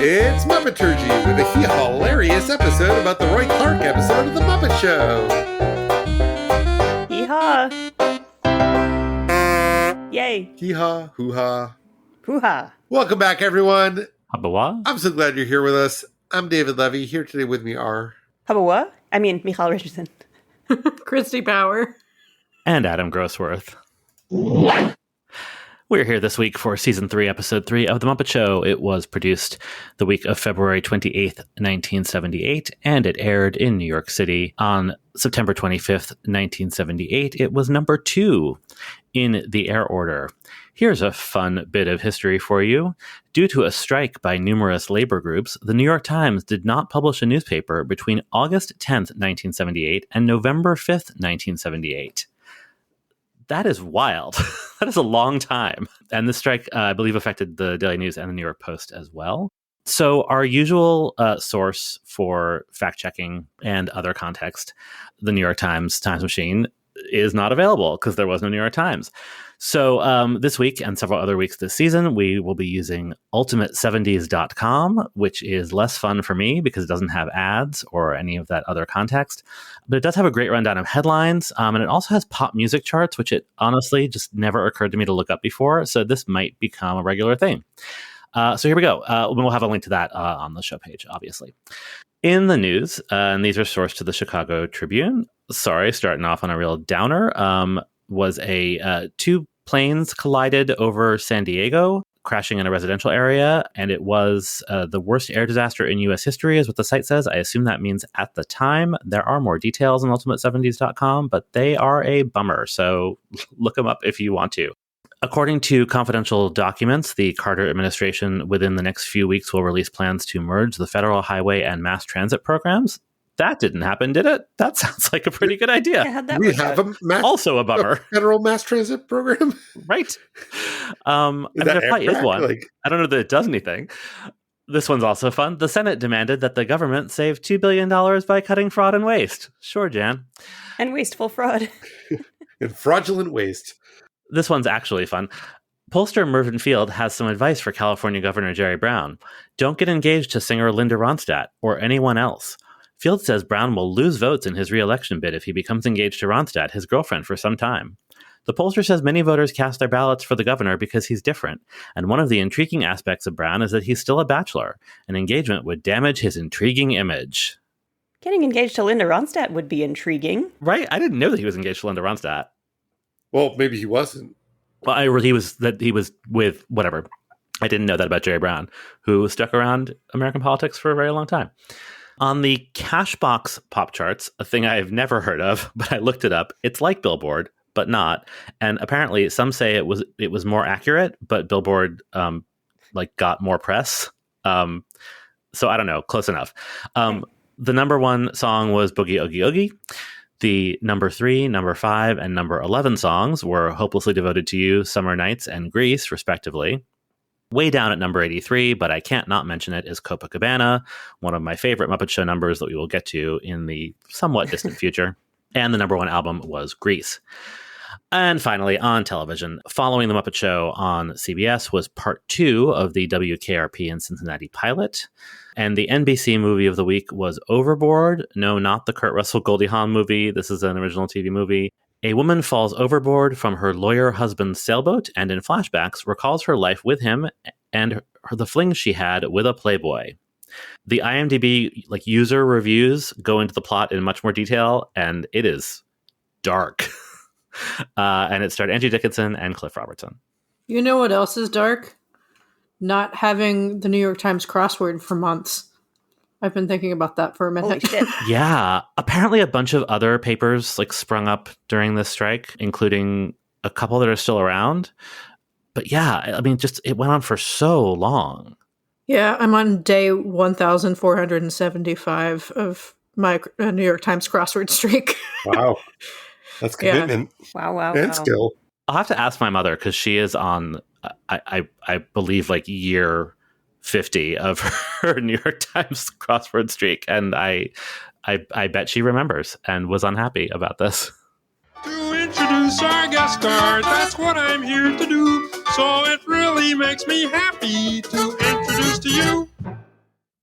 It's Muppeturgy with a hilarious episode about the Roy Clark episode of The Muppet Show. Hee-haw. Yay. Hee-haw, hoo-ha. Hoo-ha. Welcome back, everyone. Habawa? I'm so glad you're here with us. I'm David Levy. Here today with me are... Habawa? I mean, Michal Richardson. Christy Power. And Adam Grossworth. We're here this week for Season 3, Episode 3 of The Muppet Show. It was produced the week of February 28th, 1978, and it aired in New York City on September 25th, 1978. It was number 2 in the air order. Here's a fun bit of history for you. Due to a strike by numerous labor groups, the New York Times did not publish a newspaper between August 10th, 1978 and November 5th, 1978. That is wild. That is a long time. And this strike, I believe, affected the Daily News and the New York Post as well. So our usual source for fact-checking and other context, the New York Times Times Machine, is not available because there was no New York Times. So this week and several other weeks this season, we will be using ultimate70s.com, which is less fun for me because it doesn't have ads or any of that other context. But it does have a great rundown of headlines. And it also has pop music charts, which it honestly just never occurred to me to look up before. So this might become a regular thing. So here we go. We'll have a link to that on the show page, obviously. In the news, and these are sourced to the Chicago Tribune. Sorry, starting off on a real downer, was two planes collided over San Diego, crashing in a residential area, and it was the worst air disaster in U.S. history, is what the site says. I assume that means at the time. There are more details on ultimate70s.com, but they are a bummer, so look them up if you want to. According to confidential documents, the Carter administration within the next few weeks will release plans to merge the federal highway and mass transit programs. That didn't happen, did it? That sounds like a pretty good idea. Yeah, We have also a bummer. Federal mass transit program? Right. There probably is one. I don't know that it does anything. This one's also fun. The Senate demanded that the government save $2 billion by cutting fraud and waste. Sure, Jan. And wasteful fraud. And fraudulent waste. This one's actually fun. Pollster Mervyn Field has some advice for California Governor Jerry Brown. Don't get engaged to singer Linda Ronstadt or anyone else. Field says Brown will lose votes in his re-election bid if he becomes engaged to Ronstadt, his girlfriend, for some time. The pollster says many voters cast their ballots for the governor because he's different, and one of the intriguing aspects of Brown is that he's still a bachelor. An engagement would damage his intriguing image. Getting engaged to Linda Ronstadt would be intriguing. Right? I didn't know that he was engaged to Linda Ronstadt. Well, maybe he wasn't. Well, he was with whatever. I didn't know that about Jerry Brown, who stuck around American politics for a very long time. On the Cashbox pop charts, a thing I have never heard of, but I looked it up. It's like Billboard, but not. And apparently, some say it was more accurate, but Billboard got more press. So I don't know. Close enough. The number 1 song was Boogie Oogie Oogie. The number 3, number 5, and number 11 songs were Hopelessly Devoted to You, Summer Nights, and Grease, respectively. Way down at number 83, but I can't not mention it, is Copacabana, one of my favorite Muppet Show numbers that we will get to in the somewhat distant future. And the number 1 album was Grease. And finally, on television, following The Muppet Show on CBS was part 2 of the WKRP in Cincinnati pilot. And the NBC movie of the week was Overboard. No, not the Kurt Russell Goldie Hawn movie. This is an original TV movie. A woman falls overboard from her lawyer husband's sailboat and in flashbacks recalls her life with him and the flings she had with a playboy. The IMDb user reviews go into the plot in much more detail, and it is dark. And it starred Angie Dickinson and Cliff Robertson. You know what else is dark? Not having the New York Times crossword for months. I've been thinking about that for a minute. Holy shit. Yeah. Apparently a bunch of other papers sprung up during this strike, including a couple that are still around. But yeah, I mean, it went on for so long. Yeah, I'm on day 1,475 of my New York Times crossword streak. Wow. That's commitment. Yeah. Wow. And skill. I'll have to ask my mother because she is on, I believe, year 50 of her New York Times crossword streak. And I bet she remembers and was unhappy about this. To introduce our guest star, that's what I'm here to do. So it really makes me happy to introduce to you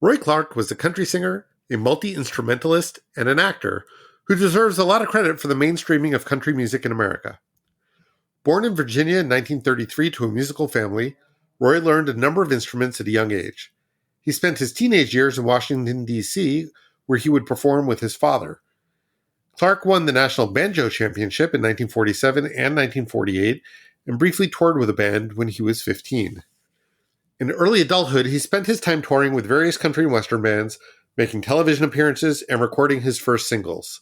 Roy Clark was a country singer, a multi-instrumentalist, and an actor who deserves a lot of credit for the mainstreaming of country music in America. Born in Virginia in 1933 to a musical family, Roy learned a number of instruments at a young age. He spent his teenage years in Washington, D.C., where he would perform with his father. Clark won the National Banjo Championship in 1947 and 1948, and briefly toured with a band when he was 15. In early adulthood, he spent his time touring with various country and western bands, making television appearances and recording his first singles.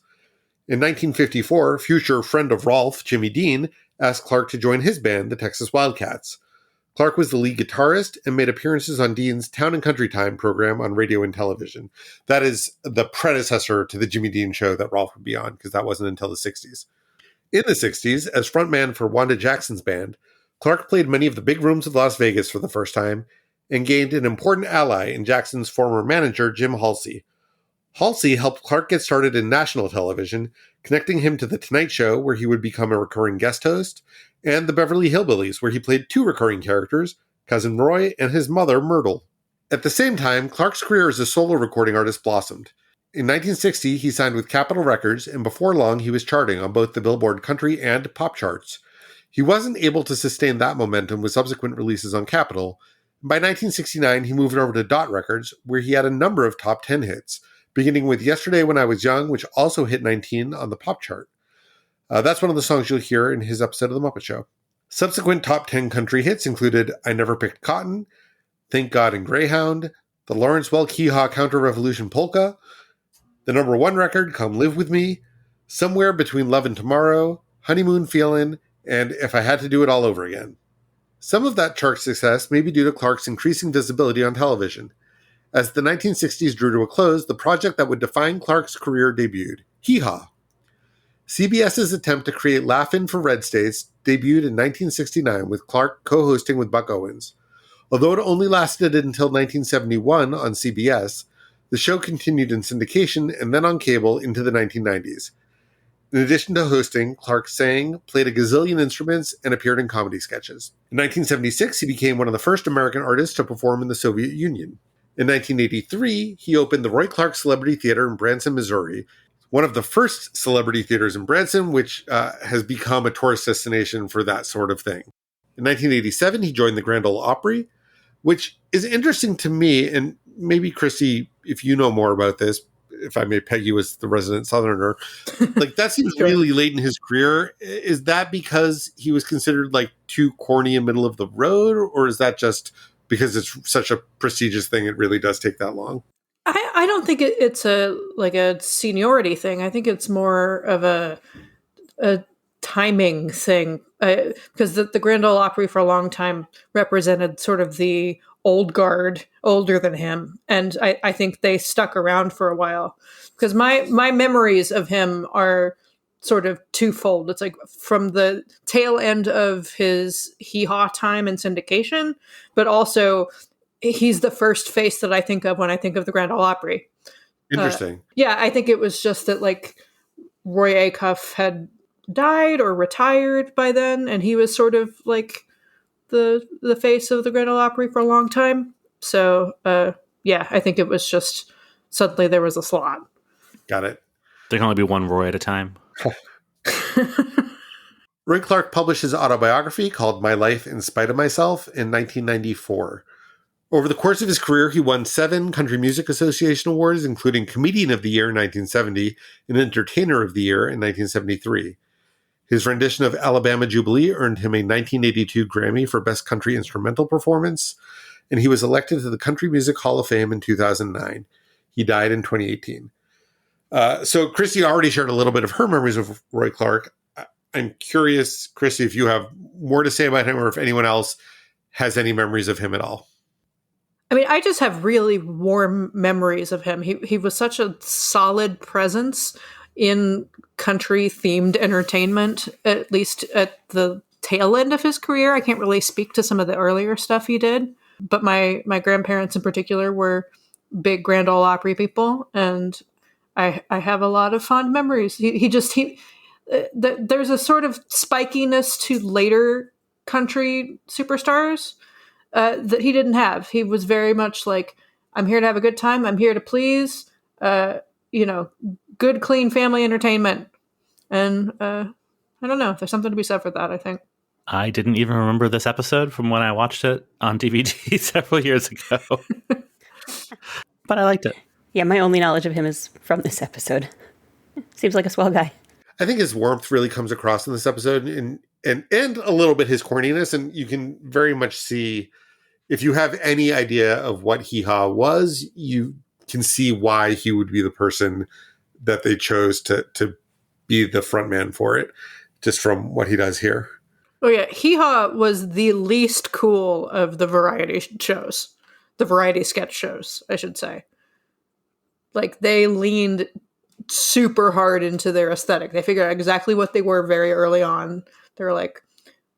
In 1954, future friend of Rolf, Jimmy Dean, asked Clark to join his band, the Texas Wildcats. Clark was the lead guitarist and made appearances on Dean's Town and Country Time program on radio and television. That is the predecessor to the Jimmy Dean show that Rolf would be on, because that wasn't until the 60s. In the 60s, as frontman for Wanda Jackson's band, Clark played many of the big rooms of Las Vegas for the first time and gained an important ally in Jackson's former manager, Jim Halsey. Halsey helped Clark get started in national television, connecting him to The Tonight Show, where he would become a recurring guest host, and The Beverly Hillbillies, where he played two recurring characters, Cousin Roy and his mother, Myrtle. At the same time, Clark's career as a solo recording artist blossomed. In 1960, he signed with Capitol Records, and before long, he was charting on both the Billboard country and pop charts. He wasn't able to sustain that momentum with subsequent releases on Capitol. By 1969, he moved over to Dot Records, where he had a number of top 10 hits, beginning with Yesterday When I Was Young, which also hit 19 on the pop chart. That's one of the songs you'll hear in his episode of The Muppet Show. Subsequent top 10 country hits included I Never Picked Cotton, Thank God and Greyhound, the Lawrence Welk Hee Haw Counter-Revolution Polka, the number one record, Come Live With Me, Somewhere Between Love and Tomorrow, Honeymoon Feelin', and If I Had to Do It All Over Again. Some of that chart success may be due to Clark's increasing visibility on television. As the 1960s drew to a close, the project that would define Clark's career debuted, Hee Haw. CBS's attempt to create Laugh-In for Red States debuted in 1969 with Clark co-hosting with Buck Owens. Although it only lasted until 1971 on CBS, the show continued in syndication and then on cable into the 1990s. In addition to hosting, Clark sang, played a gazillion instruments, and appeared in comedy sketches. In 1976, he became one of the first American artists to perform in the Soviet Union. In 1983, he opened the Roy Clark Celebrity Theater in Branson, Missouri, one of the first celebrity theaters in Branson, which has become a tourist destination for that sort of thing. In 1987, he joined the Grand Ole Opry, which is interesting to me, and maybe, Chrissy, if you know more about this, if I may peg you as the resident Southerner, like that seems really late in his career. Is that because he was considered like too corny and middle of the road, or is that just because it's such a prestigious thing, it really does take that long? I don't think it's a seniority thing. I think it's more of a timing thing, because the Grand Ole Opry for a long time represented sort of the old guard, older than him, and I think they stuck around for a while. Because my memories of him are sort of twofold. It's like from the tail end of his Hee Haw time in syndication, but also he's the first face that I think of when I think of the Grand Ole Opry. Interesting. Yeah, I think it was just that like Roy Acuff had died or retired by then, and he was sort of like the face of the Grand Ole Opry for a long time. So yeah, I think it was just suddenly there was a slot. Got it. There can only be one Roy at a time. Roy Clark published his autobiography called My Life in Spite of Myself in 1994. Over the course of his career, he won 7 Country Music Association awards, including Comedian of the Year in 1970 and Entertainer of the Year in 1973. His rendition of Alabama Jubilee earned him a 1982 Grammy for Best Country Instrumental Performance, and he was elected to the Country Music Hall of Fame in 2009. He died in 2018. So Chrissy already shared a little bit of her memories of Roy Clark. I'm curious, Chrissy, if you have more to say about him or if anyone else has any memories of him at all. I mean, I just have really warm memories of him. He was such a solid presence in country-themed entertainment, at least at the tail end of his career. I can't really speak to some of the earlier stuff he did, but my grandparents in particular were big Grand Ole Opry people, and I have a lot of fond memories. There's a sort of spikiness to later country superstars that he didn't have. He was very much like I'm here to have a good time. I'm here to please, good, clean family entertainment. And I don't know. There's something to be said for that, I think. I didn't even remember this episode from when I watched it on DVD several years ago. But I liked it. Yeah, my only knowledge of him is from this episode. Seems like a swell guy. I think his warmth really comes across in this episode, and a little bit his corniness, and you can very much see, if you have any idea of what Hee Haw was, you can see why he would be the person that they chose to be the frontman for it, just from what he does here. Oh yeah, Hee Haw was the least cool of the variety shows. The variety sketch shows, I should say. Like, they leaned super hard into their aesthetic. They figured out exactly what they were very early on. They're like,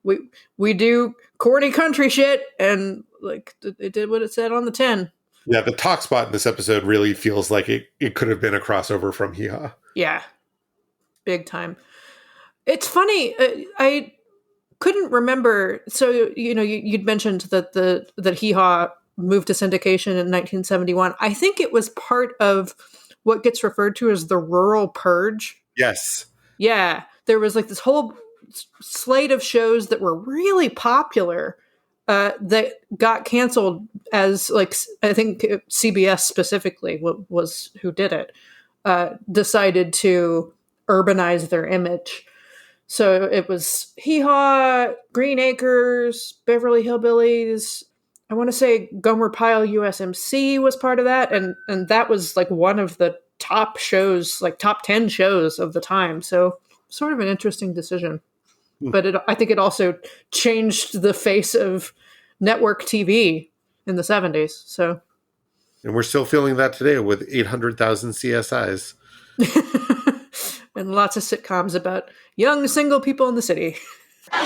we do corny country shit, and like it did what it said on the tin. Yeah, the talk spot in this episode really feels like it could have been a crossover from Hee Haw. Yeah, big time. It's funny. I couldn't remember. So you'd mentioned that Hee Haw moved to syndication in 1971. I think it was part of what gets referred to as the rural purge. Yes. Yeah, there was like this whole slate of shows that were really popular that got canceled, as like, I think CBS specifically was who did it, decided to urbanize their image. So it was Hee Haw, Green Acres, Beverly Hillbillies. I want to say Gomer Pyle USMC was part of that, and that was like one of the top shows, like top 10 shows of the time. So sort of an interesting decision. But I think it also changed the face of network TV in the 70s. So, and we're still feeling that today with 800,000 CSIs. And lots of sitcoms about young single people in the city.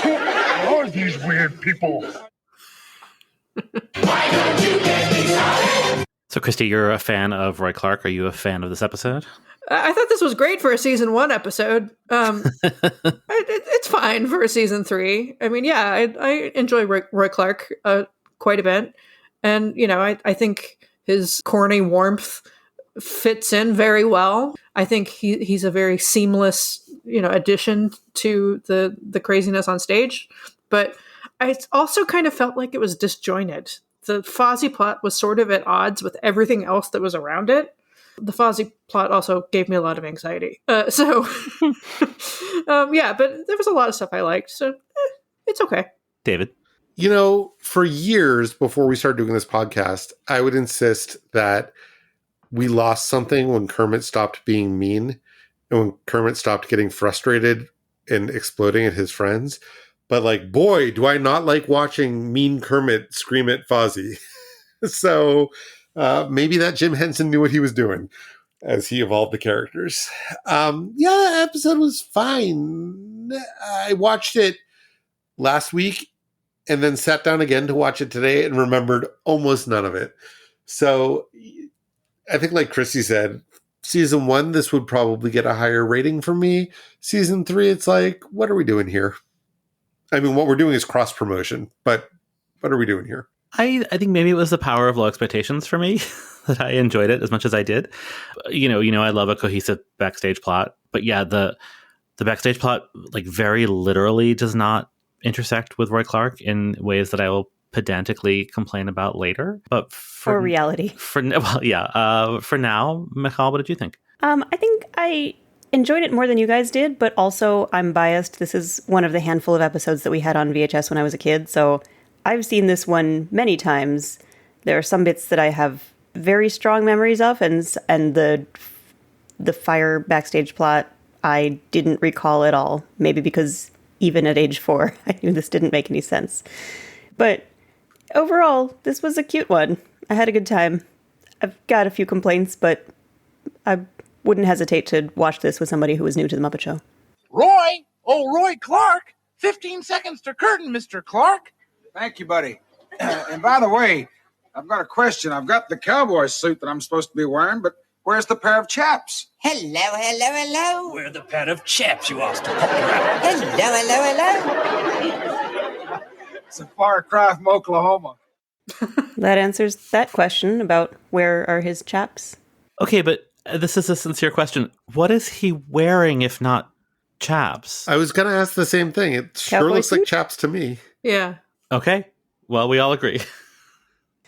Who are these weird people? So, Christy, you're a fan of Roy Clark. Are you a fan of this episode? I thought this was great for a season 1 episode. It's fine for a season 3. I mean, yeah, I enjoy Roy Clark quite a bit. And, I think his corny warmth fits in very well. I think he's a very seamless, addition to the craziness on stage. But I also kind of felt like it was disjointed. The Fozzie plot was sort of at odds with everything else that was around it. The Fozzie plot also gave me a lot of anxiety. Yeah, but there was a lot of stuff I liked, so it's okay. David? For years before we started doing this podcast, I would insist that we lost something when Kermit stopped being mean and when Kermit stopped getting frustrated and exploding at his friends. But like, boy, do I not like watching mean Kermit scream at Fozzie. So maybe that Jim Henson knew what he was doing as he evolved the characters. The episode was fine. I watched it last week and then sat down again to watch it today and remembered almost none of it. So I think, like Christy said, season 1, this would probably get a higher rating for me. Season 3, it's like, what are we doing here? I mean, what we're doing is cross promotion, but what are we doing here? I think maybe it was the power of low expectations for me that I enjoyed it as much as I did. I love a cohesive backstage plot, but yeah, the backstage plot like very literally does not intersect with Roy Clark in ways that I will pedantically complain about later. But for reality, for now, Michal, what did you think? I think I enjoyed it more than you guys did, but also I'm biased. This is one of the handful of episodes that we had on VHS when I was a kid, so I've seen this one many times. There are some bits that I have very strong memories of, and the fire backstage plot I didn't recall at all. Maybe because even at age 4, I knew this didn't make any sense. But overall, this was a cute one. I had a good time. I've got a few complaints, but I wouldn't hesitate to watch this with somebody who was new to The Muppet Show. Roy! Oh, Roy Clark! 15 seconds to curtain, Mr. Clark. Thank you, buddy. And by the way, I've got a question. I've got the cowboy suit that I'm supposed to be wearing, but where's the pair of chaps? Hello. We're the pair of chaps you asked to pop Hello. It's a far cry from Oklahoma. That answers that question about where are his chaps. Okay, but this is a sincere question. What is he wearing if not chaps? I was going to ask the same thing. It sure Cowboy looks like suit? chaps to me. Yeah. Okay, well, we all agree.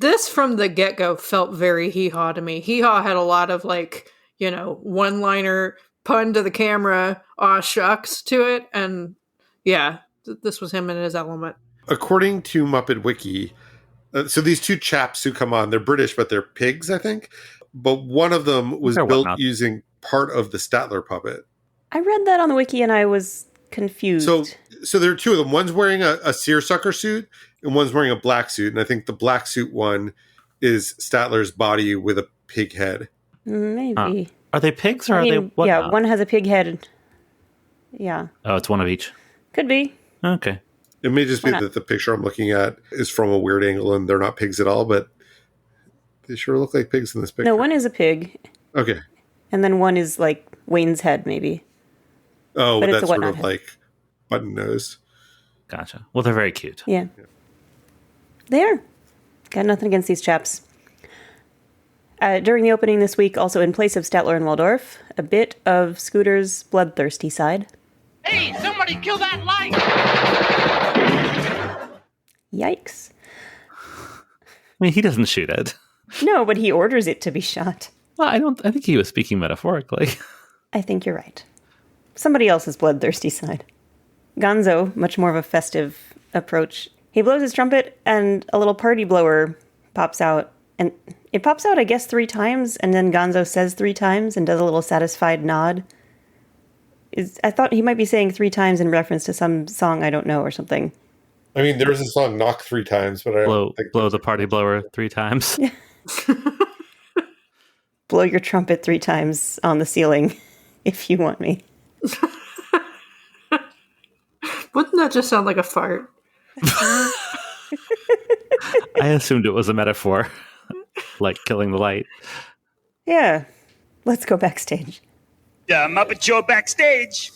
This from the get-go felt very hee-haw to me. Hee-haw had a lot of one-liner pun to the camera, aw shucks to it, and yeah, this was him in his element. According to Muppet Wiki, so these two chaps who come on, they're British, but they're pigs, I think. But one of them was They're built whatnot. using part of the Statler puppet. I read that on the wiki and I was confused. So there are two of them. One's wearing a seersucker suit and one's wearing a black suit. And I think the black suit one is Statler's body with a pig head. Maybe. Are they pigs or are they what? yeah, one has a pig head. Yeah. Oh, it's one of each. Could be. Okay. It may just be Why not? that the picture I'm looking at is from a weird angle and they're not pigs at all, but they sure look like pigs in this picture. No, one is a pig, Okay. and then one is like Wayne's head, maybe. Oh, But it's a that's sort whatnot of head. like button nose. Gotcha. Well, they're very cute. Yeah. They are. Got nothing against these chaps. During the opening this week, also in place of Statler and Waldorf, a bit of Scooter's bloodthirsty side. Hey, somebody kill that light! Yikes. I mean, he doesn't shoot it. No, but he orders it to be shot. Well, I think he was speaking metaphorically. I think you're right. Somebody else's bloodthirsty side. Gonzo, much more of a festive approach. He blows his trumpet, and a little party blower pops out. And it pops out, I guess, 3 times, and then Gonzo says 3 times and does a little satisfied nod. I thought he might be saying 3 times in reference to some song I don't know or something. I mean, there's a song "Knock 3 times," but I don't think blow the party blower 3 times. Blow your trumpet 3 times on the ceiling, if you want me. Wouldn't that just sound like a fart? I assumed it was a metaphor, like killing the light. Yeah, let's go backstage. Muppet Show backstage.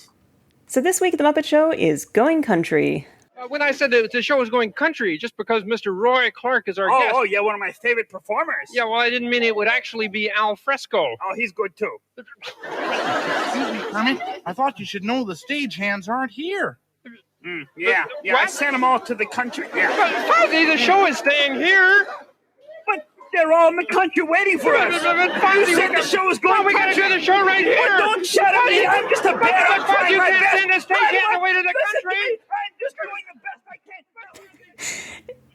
So this week at The Muppet Show is Going Country. When I said that the show was going country, just because Mr. Roy Clark is our guest. Oh, yeah, one of my favorite performers. Yeah, well, I didn't mean it would actually be Al Fresco. Oh, he's good too. Excuse me, Kermit. I thought you should know the stagehands aren't here. Yeah, I What? sent them all to the country. Yeah. But Fozzie, the show is staying here. But they're all in the country waiting for us. Fozzie, You said the show was going Well, we gotta country. do the show right here. Well, don't shut up. I'm just a bear. I'm Fozzie, trying you my can't best. send a stagehand away to the Listen country. me. I'm just doing the best I can.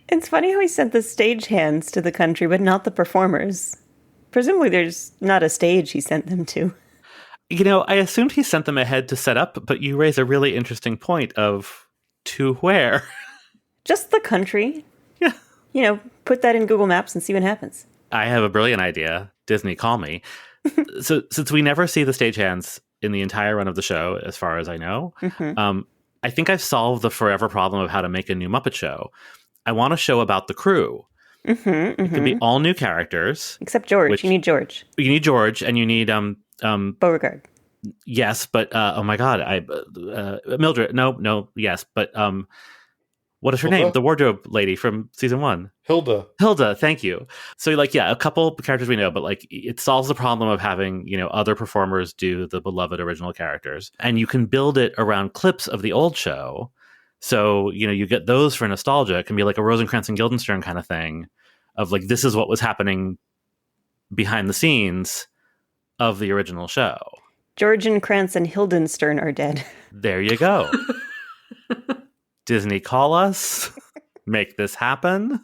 It's funny how he sent the stagehands to the country, but not the performers. Presumably there's not a stage he sent them to. You know, I assumed he sent them ahead to set up, but you raise a really interesting point of to where. Just the country. Yeah. You know, put that in Google Maps and see what happens. I have a brilliant idea. Disney, call me. So since we never see the stagehands in the entire run of the show, as far as I know, I think I've solved the forever problem of how to make a new Muppet Show. I want a show about the crew. It could be all new characters. Except George. You need George. You need George, and you need Beauregard. yes, but oh my god, Mildred. No, yes, but what is her Hilda? name? The wardrobe lady from season 1. Hilda, thank you. So like, yeah, a couple characters we know, but like it solves the problem of having, you know, other performers do the beloved original characters. And you can build it around clips of the old show. So, you know, you get those for nostalgia. It can be like a Rosencrantz and Guildenstern kind of thing of like, this is what was happening behind the scenes of the original show. George and Krantz and Hildenstern are dead. There you go. Disney, call us. Make this happen.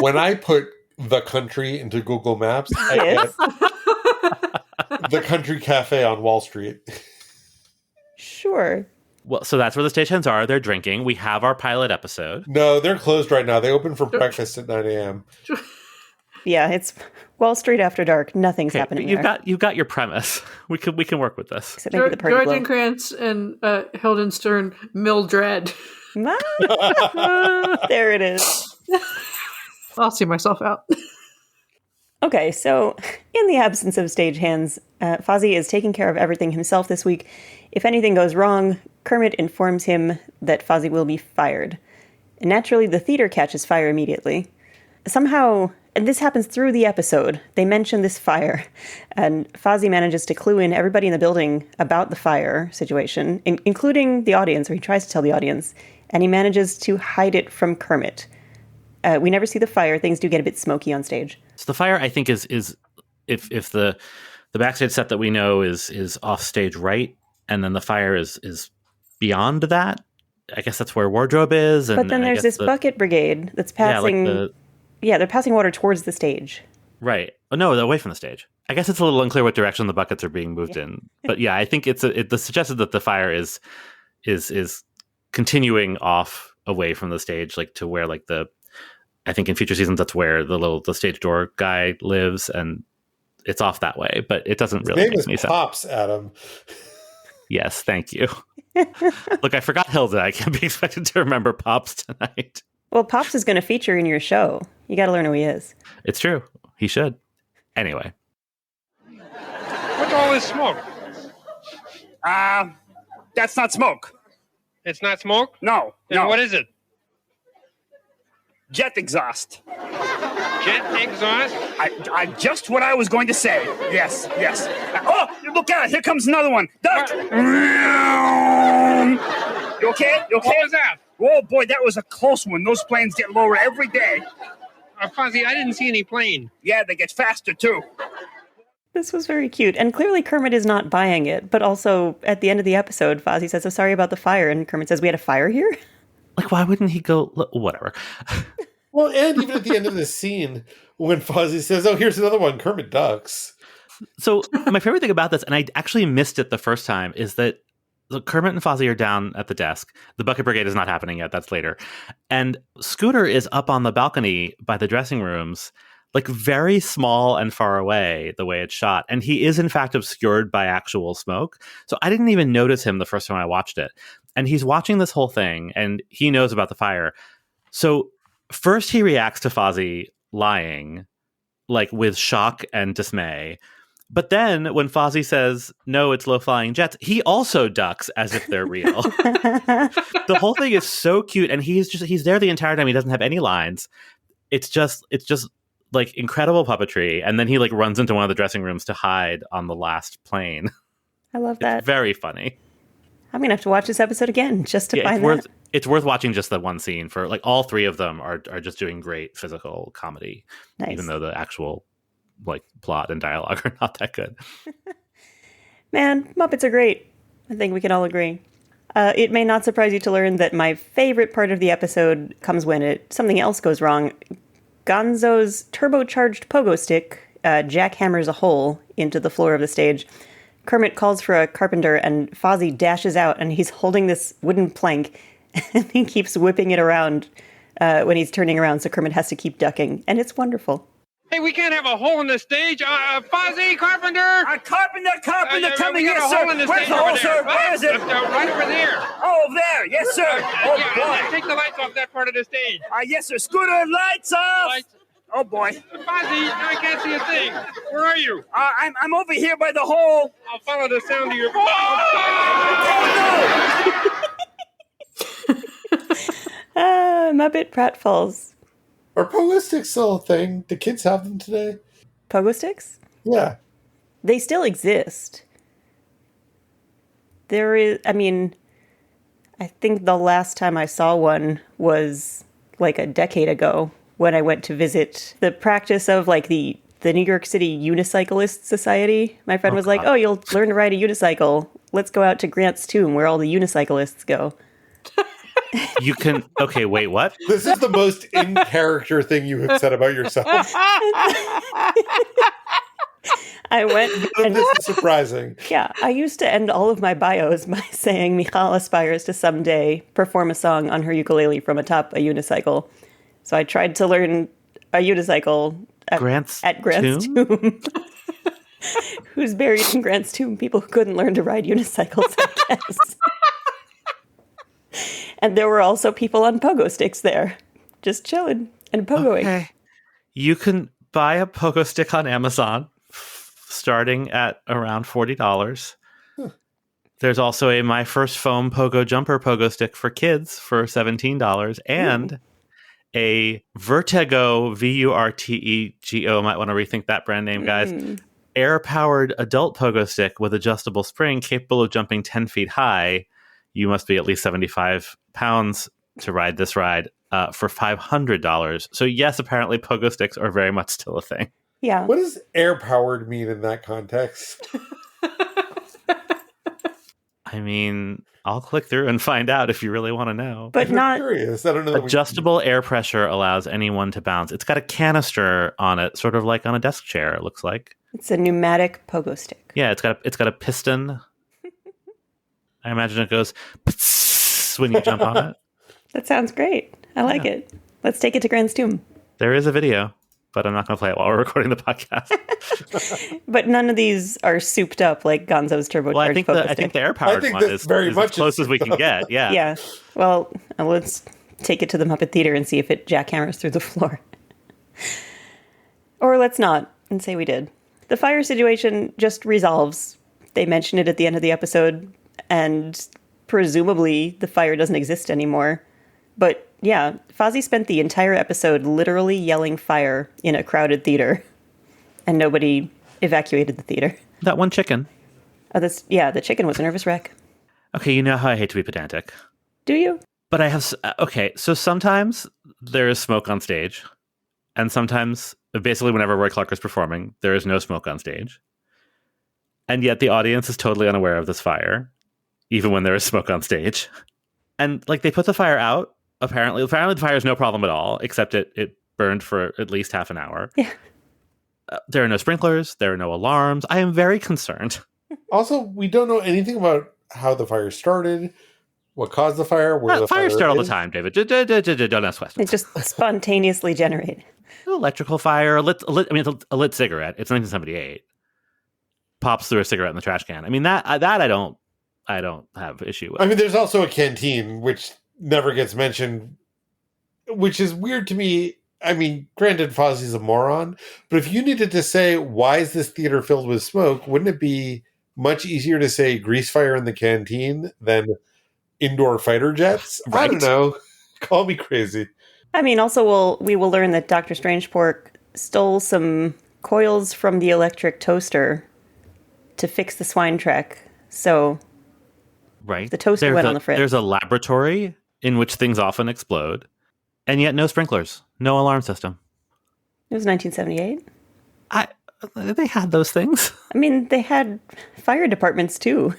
When I put the country into Google Maps, I Yes. get the country cafe on Wall Street. Sure. Well, so that's where the stagehands are. They're drinking. We have our pilot episode. No, they're closed right now. They open for breakfast at 9 a.m. Yeah, it's Wall Street after dark. Nothing's Okay, happening you've there. got your premise. We can work with this. Except maybe the party George blow. and Krantz and Hildenstern, Mildred. Ah, there it is. I'll see myself out. Okay, so in the absence of stagehands, Fozzie is taking care of everything himself this week. If anything goes wrong, Kermit informs him that Fozzie will be fired. And naturally, the theater catches fire immediately. Somehow, and this happens through the episode, they mention this fire, and Fozzie manages to clue in everybody in the building about the fire situation, including the audience, or he tries to tell the audience, and he manages to hide it from Kermit. We never see the fire. Things do get a bit smoky on stage. So the fire, I think, is if the backstage set that we know is off stage right, and then the fire is beyond that. I guess that's where wardrobe is. And but then there's this bucket brigade that's passing. Yeah, they're passing water towards the stage. Right. Oh, no, away from the stage. I guess it's a little unclear what direction the buckets are being moved in. But yeah, I think it's suggested that the fire is continuing off away from the stage, like to where like I think in future seasons that's where the stage door guy lives, and it's off that way. But it doesn't really make any sense. Pops, Adam. Yes, thank you. Look, I forgot Hilda. I can't be expected to remember Pops tonight. Well, Pops is going to feature in your show. You got to learn who he is. It's true. He should. Anyway. What's all this smoke? That's not smoke. It's not smoke? No. Then no. what is it? Jet exhaust. Jet exhaust? I just what I was going to say. Yes. Oh, look out! Here comes another one. Duck. You okay? What was that? Oh boy, that was a close one. Those planes get lower every day. Fozzie, I didn't see any plane. Yeah, they get faster too. This was very cute. And clearly Kermit is not buying it. But also, at the end of the episode, Fozzie says, "Oh, sorry about the fire." And Kermit says, "We had a fire here?" Like, why wouldn't he go? Whatever. Well, and even at the end of this scene, when Fozzie says, "Oh, here's another one," Kermit ducks. So my favorite thing about this, and I actually missed it the first time, is that Kermit and Fozzie are down at the desk. The Bucket Brigade is not happening yet. That's later. And Scooter is up on the balcony by the dressing rooms, like very small and far away, the way it's shot. And he is, in fact, obscured by actual smoke. So I didn't even notice him the first time I watched it. And he's watching this whole thing, and he knows about the fire. So first he reacts to Fozzie lying, like with shock and dismay. But then when Fozzie says, "No, it's low-flying jets," he also ducks as if they're real. The whole thing is so cute, and he's there the entire time. He doesn't have any lines. It's just like incredible puppetry. And then he like runs into one of the dressing rooms to hide on the last plane. I love that. It's very funny. I'm going to have to watch this episode again just to find that. It's worth watching just that one scene. For like all three of them are just doing great physical comedy, Nice. Even though the actual like plot and dialogue are not that good. Man, Muppets are great. I think we can all agree. It may not surprise you to learn that my favorite part of the episode comes when something else goes wrong. Gonzo's turbocharged pogo stick jackhammers a hole into the floor of the stage. Kermit calls for a carpenter, and Fozzie dashes out, and he's holding this wooden plank, and he keeps whipping it around when he's turning around, so Kermit has to keep ducking, and it's wonderful. Hey, we can't have a hole in the stage. Fozzie, carpenter! Carpenter, coming we here, got a sir. hole in the Where's stage the hole, over sir? there. Where is it? Right over there. Oh, over there. Yes, sir. Oh, Yeah, boy. take the lights off that part of the stage. Yes, sir. Scooter, lights off. Lights. Oh, boy. Fozzie, I can't see a thing. Where are you? I'm over here by the hole. I'll follow the sound of your voice. Oh, Muppet pratfalls. Are pogo sticks still a thing? Do kids have them today? Pogo sticks? Yeah. They still exist. I think the last time I saw one was like a decade ago when I went to visit the practice of like the New York City Unicyclist Society. My friend was like, "Oh, you'll learn to ride a unicycle. Let's go out to Grant's Tomb where all the unicyclists go." You can. Okay, wait, what? This is the most in-character thing you have said about yourself. I went. None of this is surprising. Yeah, I used to end all of my bios by saying Michal aspires to someday perform a song on her ukulele from atop a unicycle. So I tried to learn a unicycle at Grant's tomb. Who's buried in Grant's tomb? People who couldn't learn to ride unicycles, I guess. And there were also people on pogo sticks there, just chilling and pogoing. Okay. You can buy a pogo stick on Amazon, starting at around $40. There's also a My First Foam Pogo Jumper Pogo Stick for kids for $17 and a Vertego, Vurtego, might want to rethink that brand name, guys. Air-powered adult pogo stick with adjustable spring capable of jumping 10 feet high. You must be at least 75 pounds to ride this ride for $500. So yes, apparently pogo sticks are very much still a thing. Yeah. What does air-powered mean in that context? I mean, I'll click through and find out if you really want to know. But I'm not curious. I don't know. Adjustable air pressure allows anyone to bounce. It's got a canister on it, sort of like on a desk chair, it looks like. It's a pneumatic pogo stick. Yeah, it's got a piston. I imagine it goes when you jump on it. That sounds great. I like it. Let's take it to Grant's tomb. There is a video, but I'm not going to play it while we're recording the podcast. But none of these are souped up like Gonzo's turbocharged Well, I think stick. the air-powered one is as close as we can get. Yeah. Yeah. Well, let's take it to the Muppet Theater and see if it jackhammers through the floor. Or let's not and say we did. The fire situation just resolves. They mention it at the end of the episode, and presumably the fire doesn't exist anymore. But yeah, Fozzie spent the entire episode literally yelling fire in a crowded theater, and nobody evacuated the theater. That one chicken. Oh, the chicken was a nervous wreck. Okay, you know how I hate to be pedantic. Do you? But I have... Okay, so sometimes there is smoke on stage, and sometimes, basically whenever Roy Clark is performing, there is no smoke on stage. And yet the audience is totally unaware of this fire, even when there is smoke on stage. And, like, they put the fire out. Apparently the fire is no problem at all, except it burned for at least half an hour. Yeah. There are no sprinklers. There are no alarms. I am very concerned. Also, we don't know anything about how the fire started, what caused the fire, where the fires start all the is. time, David. Don't ask questions. It just spontaneously generated. Electrical fire, a lit cigarette. It's 1978. Pops through a cigarette in the trash can. I mean, that I don't have issue with. I mean, there's also a canteen, which never gets mentioned, which is weird to me. I mean, granted, Fozzie's a moron, but if you needed to say, why is this theater filled with smoke, wouldn't it be much easier to say grease fire in the canteen than indoor fighter jets? Right. I don't know. Call me crazy. I mean, also we will learn that Dr. Strangepork stole some coils from the electric toaster to fix the swine track. So right. The toaster went on the fritz. There's a laboratory in which things often explode, and yet no sprinklers, no alarm system. It was 1978. They had those things. I mean, they had fire departments too.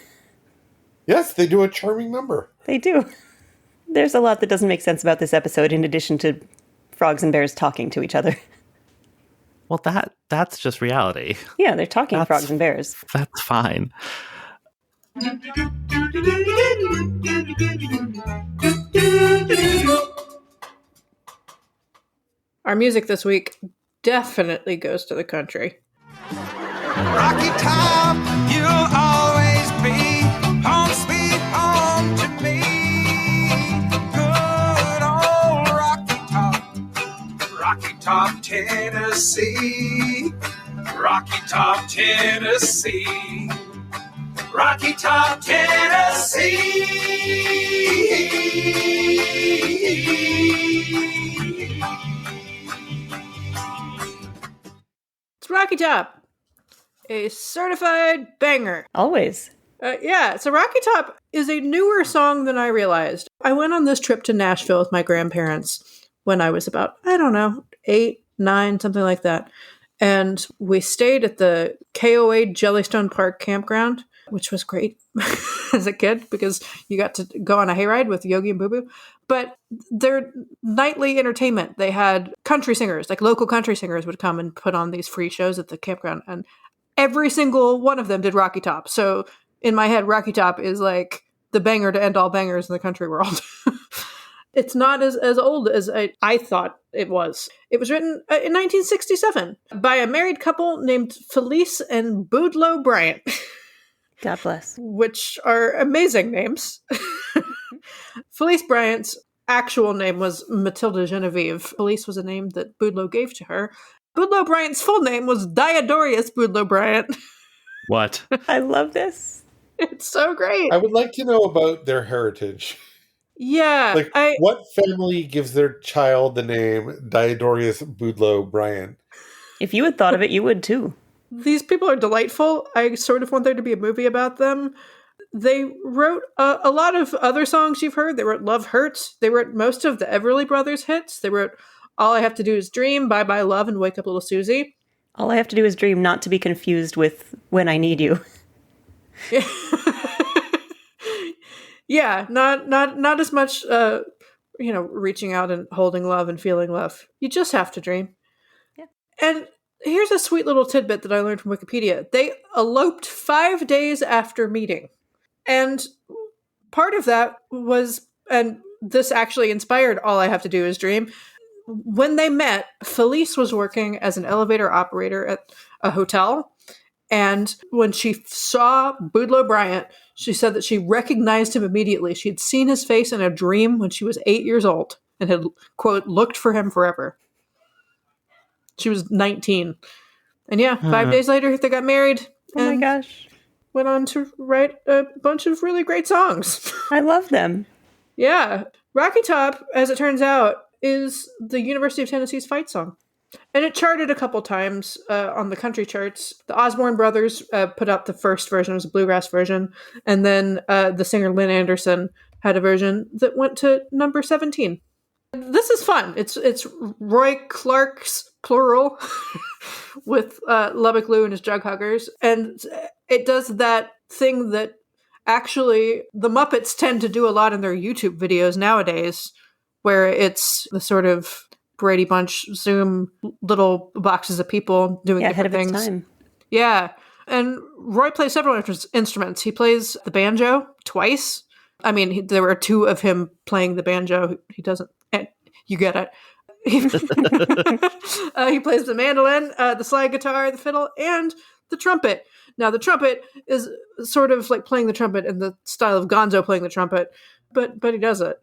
Yes, they do a charming number. They do. There's a lot that doesn't make sense about this episode, in addition to frogs and bears talking to each other. Well, that's just reality. Yeah, they're talking frogs and bears. That's fine. Our music this week definitely goes to the country. Rocky Top, you'll always be home sweet home to me. Good old Rocky Top, Tennessee. Rocky Top, Tennessee. Rocky Top, Tennessee. It's Rocky Top, a certified banger. Always. Yeah, so Rocky Top is a newer song than I realized. I went on this trip to Nashville with my grandparents when I was about, 8, 9, something like that. And we stayed at the KOA Jellystone Park campground, which was great as a kid because you got to go on a hayride with Yogi and Boo Boo. But their nightly entertainment, they had country singers, like local country singers would come and put on these free shows at the campground. And every single one of them did Rocky Top. So in my head, Rocky Top is like the banger to end all bangers in the country world. It's not as old as I thought it was. It was written in 1967 by a married couple named Felice and Boudleaux Bryant. God bless. Which are amazing names. Felice Bryant's actual name was Matilda Genevieve. Felice was a name that Boudleaux gave to her. Boudleaux Bryant's full name was Diodorus Boudleaux Bryant. What? I love this. It's so great. I would like to know about their heritage. Yeah. Like, what family gives their child the name Diodorus Boudleaux Bryant? If you had thought of it, you would too. These people are delightful. I sort of want there to be a movie about them. They wrote a lot of other songs you've heard. They wrote Love Hurts. They wrote most of the Everly Brothers hits. They wrote All I Have to Do Is Dream, Bye Bye Love, and Wake Up Little Susie. All I have to do is dream, not to be confused with When I Need You. Yeah, not as much, reaching out and holding love and feeling love. You just have to dream. Yeah. And here's a sweet little tidbit that I learned from Wikipedia. They eloped 5 days after meeting. And part of that was, and this actually inspired All I Have to Do Is Dream. When they met, Felice was working as an elevator operator at a hotel. And when she saw Boudleaux Bryant, she said that she recognized him immediately. She had seen his face in a dream when she was 8 years old and had, quote, looked for him forever. She was 19. And yeah, 5 days later, they got married. Oh my gosh. Went on to write a bunch of really great songs. I love them. Yeah. Rocky Top, as it turns out, is the University of Tennessee's fight song. And it charted a couple times on the country charts. The Osborne brothers put out the first version. It was a bluegrass version. And then the singer Lynn Anderson had a version that went to number 17. This is fun. It's Roy Clark's plural with Lubbock Lou and his Jug Huggers. And it does that thing that actually the Muppets tend to do a lot in their YouTube videos nowadays, where it's the sort of Brady Bunch Zoom little boxes of people doing different things. Ahead of its time. Yeah. And Roy plays several instruments. He plays the banjo twice. I mean, there were two of him playing the banjo. He doesn't. You get it. He plays the mandolin, the slide guitar, the fiddle, and the trumpet. Now, the trumpet is sort of like playing the trumpet in the style of Gonzo playing the trumpet, but he does it.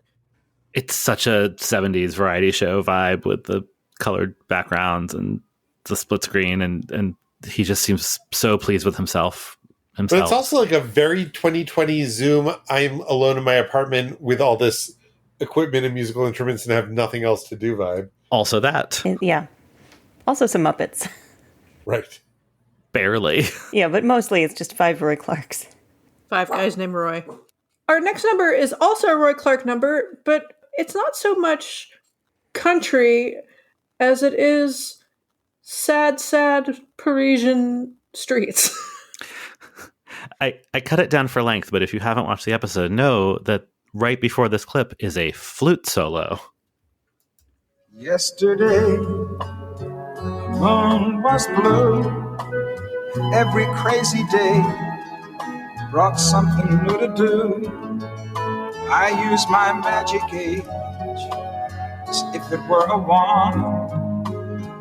It's such a 70s variety show vibe with the colored backgrounds and the split screen, and he just seems so pleased with himself. But it's also like a very 2020 Zoom, I'm alone in my apartment with all this equipment and musical instruments and have nothing else to do vibe. Also that. Yeah. Also some Muppets. Right. Barely. Yeah, but mostly it's just 5 Roy Clarks. 5 guys named Roy. Our next number is also a Roy Clark number, but it's not so much country as it is sad, sad Parisian streets. I cut it down for length, but if you haven't watched the episode, know that right before this clip is a flute solo. Yesterday, the moon was blue. Every crazy day brought something new to do. I used my magic age as if it were a wand,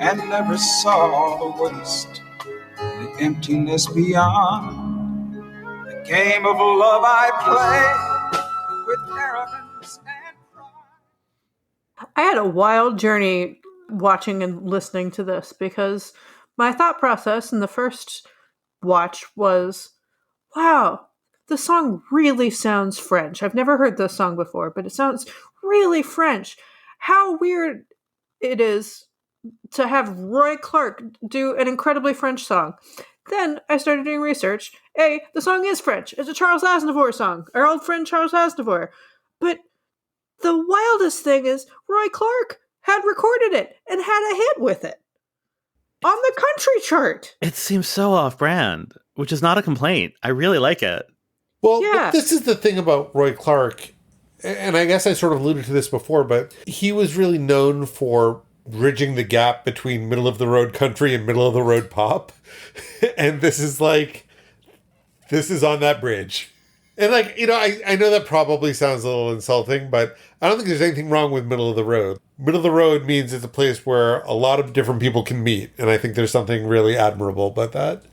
and never saw the waste, the emptiness beyond. The game of love I play with arrogance and pride. I had a wild journey watching and listening to this because my thought process in the first watch was, wow, the song really sounds French. I've never heard this song before, but it sounds really French. How weird it is to have Roy Clark do an incredibly French song. Then I started doing research. The song is French. It's a Charles Aznavour song. Our old friend Charles Aznavour. But the wildest thing is Roy Clark had recorded it and had a hit with it on the country chart. It seems so off-brand, which is not a complaint. I really like it. Well, but this is the thing about Roy Clark, and I guess I sort of alluded to this before, but he was really known for bridging the gap between middle-of-the-road country and middle-of-the-road pop. And this is on that bridge. And I know that probably sounds a little insulting, but I don't think there's anything wrong with middle of the road. Middle of the road means it's a place where a lot of different people can meet. And I think there's something really admirable about that.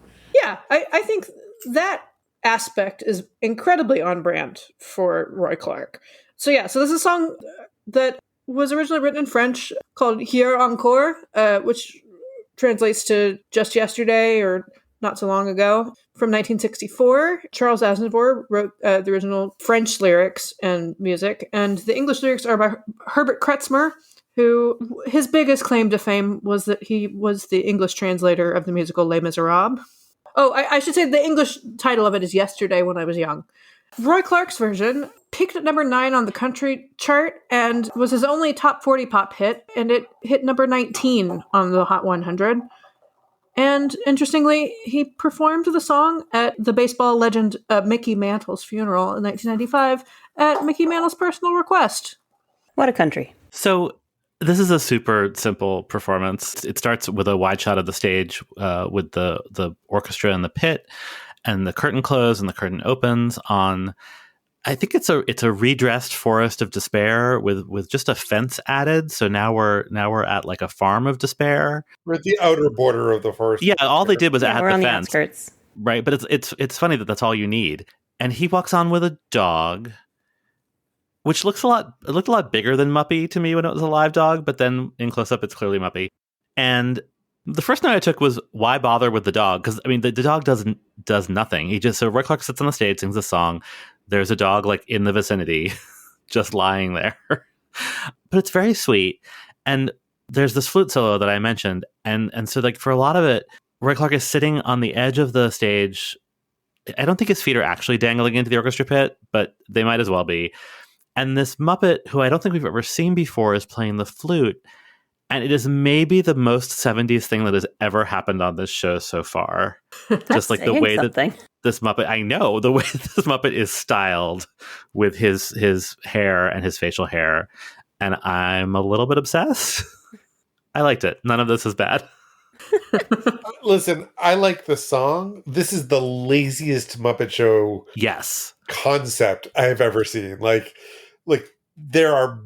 Yeah, I think that aspect is incredibly on brand for Roy Clark. So this is a song that was originally written in French called Hier Encore, which translates to just yesterday or not so long ago from 1964. Charles Aznavour wrote the original French lyrics and music, and the English lyrics are by Herbert Kretzmer, who his biggest claim to fame was that he was the English translator of the musical Les Miserables. Oh, I should say the English title of it is Yesterday When I Was Young. Roy Clark's version peaked at number 9 on the country chart and was his only top 40 pop hit, and it hit number 19 on the Hot 100. And interestingly, he performed the song at the baseball legend Mickey Mantle's funeral in 1995 at Mickey Mantle's personal request. What a country. So this is a super simple performance. It starts with a wide shot of the stage with the orchestra in the pit, and the curtain closes and the curtain opens on, I think it's a redressed Forest of Despair with just a fence added. So now we're at like a farm of despair. We're at the outer border of the forest. Yeah, all they did was add we're the on fence. The outskirts. Right, but it's funny that that's all you need. And he walks on with a dog, which looked a lot bigger than Muppy to me when it was a live dog, but then in close up it's clearly Muppy. And the first note I took was, why bother with the dog? Because I mean the dog does nothing. So Roy Clark sits on the stage, sings a song. There's a dog like in the vicinity, just lying there. But it's very sweet. And there's this flute solo that I mentioned. And so like for a lot of it, Roy Clark is sitting on the edge of the stage. I don't think his feet are actually dangling into the orchestra pit, but they might as well be. And this Muppet, who I don't think we've ever seen before, is playing the flute. And it is maybe the most 70s thing that has ever happened on this show so far. Just like the way that this Muppet, I know, the way this Muppet is styled with his hair and his facial hair. And I'm a little bit obsessed. I liked it. None of this is bad. Listen, I like the song. This is the laziest Muppet Show concept I have ever seen. Like there are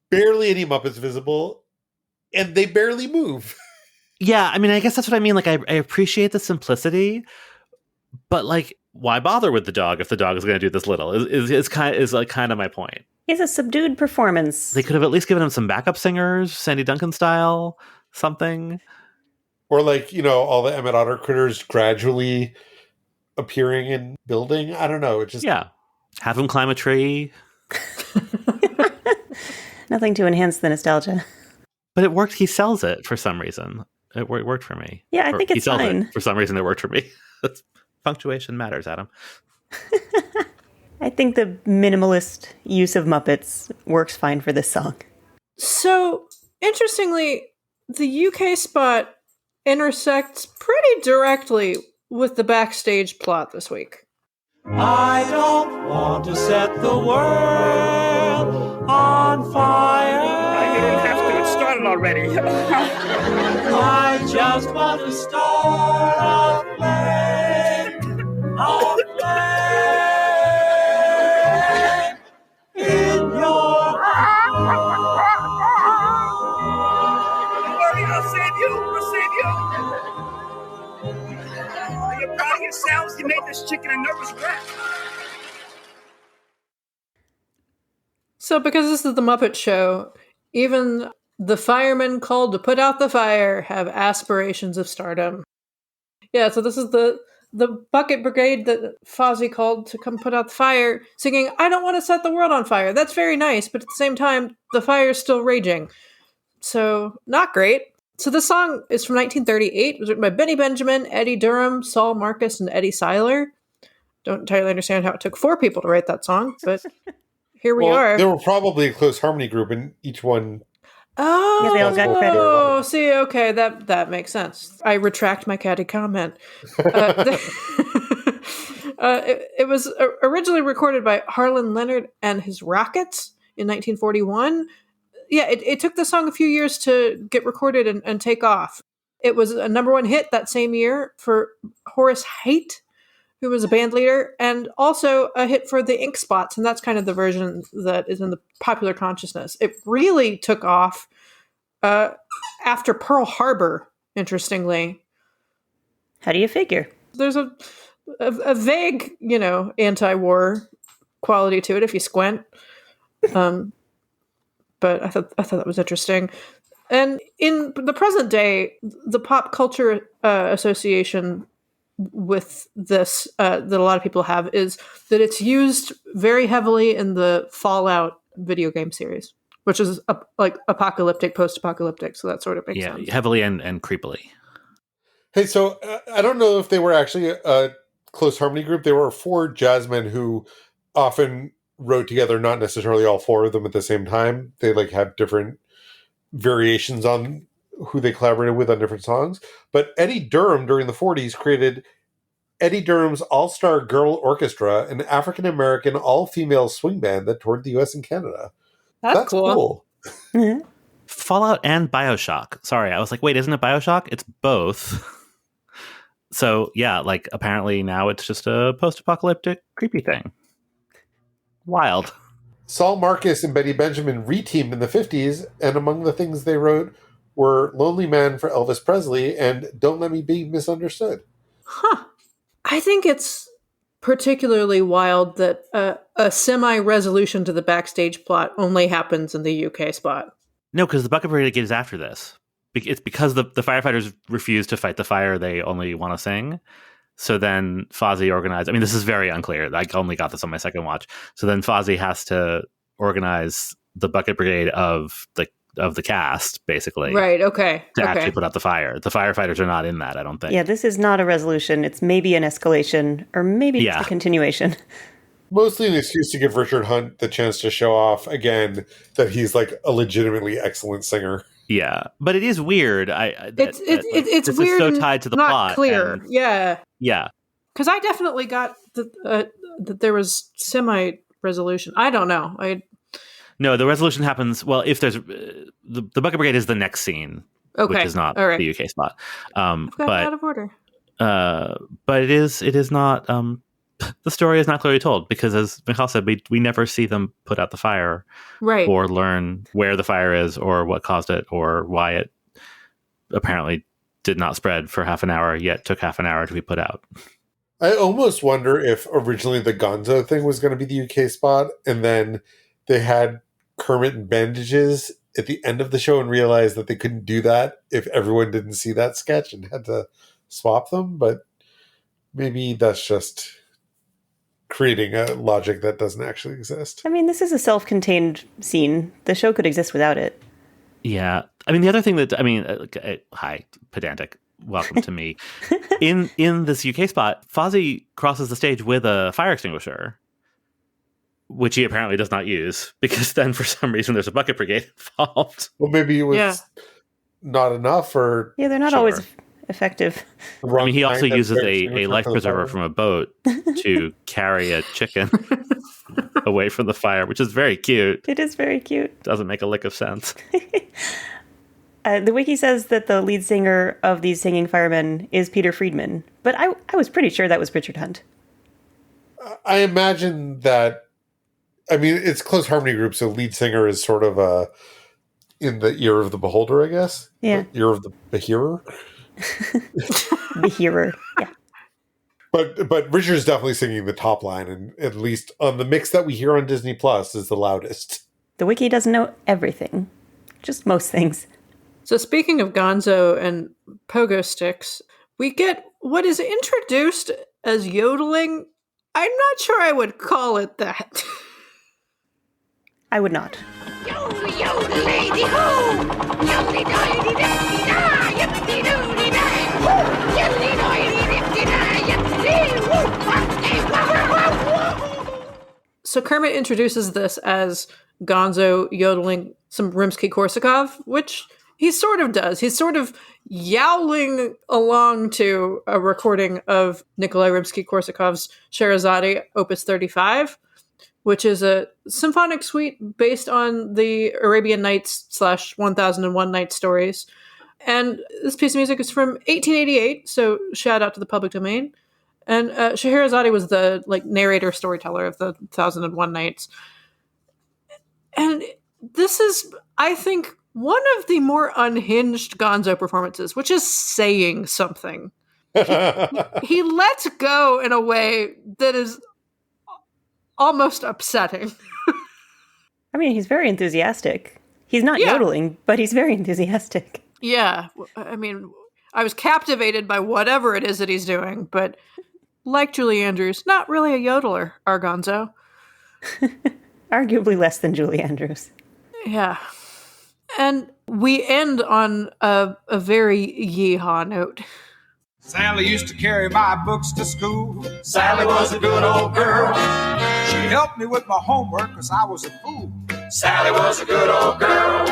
barely any Muppets visible, and they barely move. Yeah, I mean, I guess that's what I mean. Like, I appreciate the simplicity, but like, why bother with the dog if the dog is going to do this little? Is kind of my point. It's a subdued performance. They could have at least given him some backup singers, Sandy Duncan style, something. Or like, all the Emmett Otter critters gradually appearing and building. I don't know. It just have him climb a tree. Nothing to enhance the nostalgia. But it worked. He sells it for some reason. It worked for me. Yeah, I think it's fine. For some reason, it worked for me. Punctuation matters, Adam. I think the minimalist use of Muppets works fine for this song. So, interestingly, the UK spot intersects pretty directly with the backstage plot this week. I don't want to set the world on fire. You don't have to. It started already. I just want to start a flame in your heart. Don't worry, I'll save you. Are you proud of yourselves? You made this chicken a nervous wreck. So, because this is the Muppet Show, even the firemen called to put out the fire have aspirations of stardom. Yeah, so this is the bucket brigade that Fozzie called to come put out the fire, singing, "I don't want to set the world on fire." That's very nice, but at the same time, the fire's still raging. So, not great. So this song is from 1938. It was written by Benny Benjamin, Eddie Durham, Saul Marcus, and Eddie Seiler. Don't entirely understand how it took 4 people to write that song, but here we are. There were probably a close harmony group, and each one... Oh, yeah, they all got credit. Oh, see, okay, that makes sense. I retract my catty comment. It was originally recorded by Harlan Leonard and his Rockets in 1941. Yeah, it took the song a few years to get recorded and take off. It was a #1 hit that same year for Horace Heidt, who was a band leader, and also a hit for the Ink Spots, and that's kind of the version that is in the popular consciousness. It really took off after Pearl Harbor, interestingly. How do you figure? There's a vague, anti-war quality to it if you squint. But I thought that was interesting. And in the present day, the Pop Culture Association with this that a lot of people have is that it's used very heavily in the Fallout video game series, which is like apocalyptic, post-apocalyptic. So that sort of makes sense. Heavily and creepily. Hey, so I don't know if they were actually a close harmony group. There were 4 jazzmen who often wrote together, not necessarily all 4 of them at the same time. They like have different variations on who they collaborated with on different songs. But Eddie Durham during the 40s created Eddie Durham's All-Star Girl Orchestra, an African-American all-female swing band that toured the US and Canada. That's cool. Fallout and BioShock. Sorry, I was like, wait, isn't it BioShock? It's both. So yeah, like apparently now it's just a post-apocalyptic creepy thing. Wild. Saul Marcus and Betty Benjamin reteamed in the 50s, and among the things they wrote were Lonely Man for Elvis Presley and Don't Let Me Be Misunderstood. Huh. I think it's particularly wild that a semi-resolution to the backstage plot only happens in the UK spot. No, because the Bucket Brigade is after this. It's because the firefighters refuse to fight the fire, they only want to sing. So then Fozzie organized... I mean, this is very unclear. I only got this on my second watch. So then Fozzie has to organize the Bucket Brigade of the cast, basically. Right, okay. To actually put out the fire. The firefighters are not in that, I don't think. Yeah, this is not a resolution. It's maybe an escalation, or maybe just a continuation. Mostly an excuse to give Richard Hunt the chance to show off, again, that he's like a legitimately excellent singer. Yeah, but it is weird. It's this weird. Is so tied to the not plot. Clear. Yeah. Yeah. Because I definitely got that there was semi-resolution. I don't know. No, the resolution happens. Well, if there's the Bucket Brigade is the next scene, which is not the UK spot. I've got out of order. But it is not. The story is not clearly told because, as Michal said, we never see them put out the fire, right? Or learn where the fire is, or what caused it, or why it apparently did not spread for half an hour, yet took half an hour to be put out. I almost wonder if originally the Gonzo thing was going to be the UK spot, and then they had Kermit in bandages at the end of the show and realized that they couldn't do that if everyone didn't see that sketch and had to swap them. But maybe that's just creating a logic that doesn't actually exist. I mean, this is a self-contained scene. The show could exist without it. Yeah. I mean, the other thing that, hi, pedantic. Welcome to me. In this UK spot, Fozzie crosses the stage with a fire extinguisher, which he apparently does not use, because then for some reason there's a Bucket Brigade involved. Well, maybe it was not enough, or... Yeah, they're not always effective. I mean, he also uses a life preserver from a boat to carry a chicken away from the fire, which is very cute. It is very cute. Doesn't make a lick of sense. The wiki says that the lead singer of these singing firemen is Peter Friedman, but I was pretty sure that was Richard Hunt. I imagine that. I mean, it's close harmony group, so lead singer is sort of in the ear of the beholder, I guess. Yeah, the ear of the hearer. The hearer, yeah. But Richard's definitely singing the top line, and at least on the mix that we hear on Disney Plus is the loudest. The wiki doesn't know everything, just most things. So speaking of Gonzo and pogo sticks, we get what is introduced as yodeling. I'm not sure I would call it that. I would not. Yodel, yodel, lady, ho! Yodely, doily, dipsy, da! Yipsy, doody, da! Woo! Yodely, doily, dipsy, da! Yipsy, woo! So Kermit introduces this as Gonzo yodeling some Rimsky-Korsakov, which he sort of does. He's sort of yowling along to a recording of Nikolai Rimsky-Korsakov's Scheherazade, Opus 35, which is a symphonic suite based on the Arabian Nights / 1001 Night Stories. And this piece of music is from 1888, so shout out to the public domain. And Scheherazade was the narrator storyteller of the 1001 Nights. And this is, I think, one of the more unhinged Gonzo performances, which is saying something. He lets go in a way that is almost upsetting. I mean, he's very enthusiastic. He's not yodeling, but he's very enthusiastic. Yeah. I mean, I was captivated by whatever it is that he's doing, but like Julie Andrews, not really a yodeler, Argonzo. Arguably less than Julie Andrews. Yeah. And we end on a very yeehaw note. Sally used to carry my books to school. Sally was a good old girl. She helped me with my homework because I was a fool. Sally was a good old girl.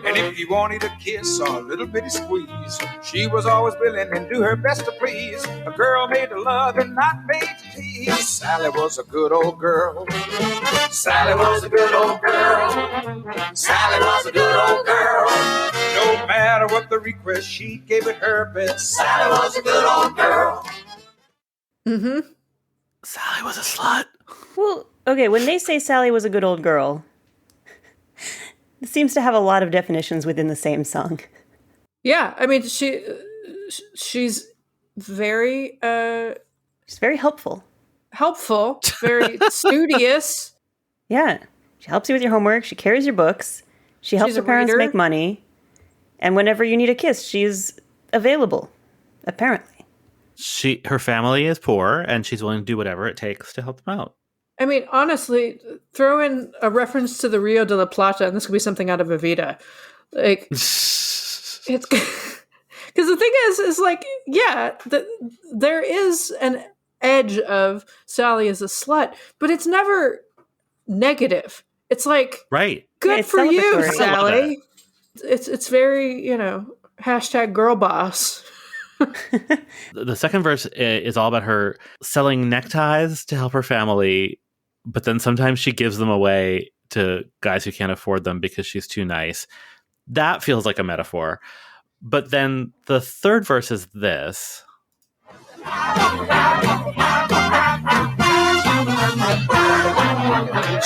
And if you wanted a kiss or a little bitty squeeze, she was always willing and do her best to please. A girl made to love and not made to tease. Sally was a good old girl. Sally was a good old girl. Sally was a good old girl. No matter what the request, she gave it her best. Sally was a good old girl. Mm-hmm. Sally was a slut. Well, okay, when they say Sally was a good old girl, it seems to have a lot of definitions within the same song. Yeah, I mean, she's very... she's very helpful. Helpful, very studious. Yeah, she helps you with your homework, she carries your books, she helps She's her a parents reader. make money, and whenever you need a kiss, she's available, apparently. Her family is poor, and she's willing to do whatever it takes to help them out. I mean, honestly, throw in a reference to the Rio de la Plata, and this could be something out of Evita. Like, it's because the thing is like, yeah, there is an edge of Sally as a slut, but it's never negative. It's like, right, good it's for you, celebratory. Sally. It's very, hashtag girl boss. The second verse is all about her selling neckties to help her family, but then sometimes she gives them away to guys who can't afford them because she's too nice. That feels like a metaphor. But then the third verse is this.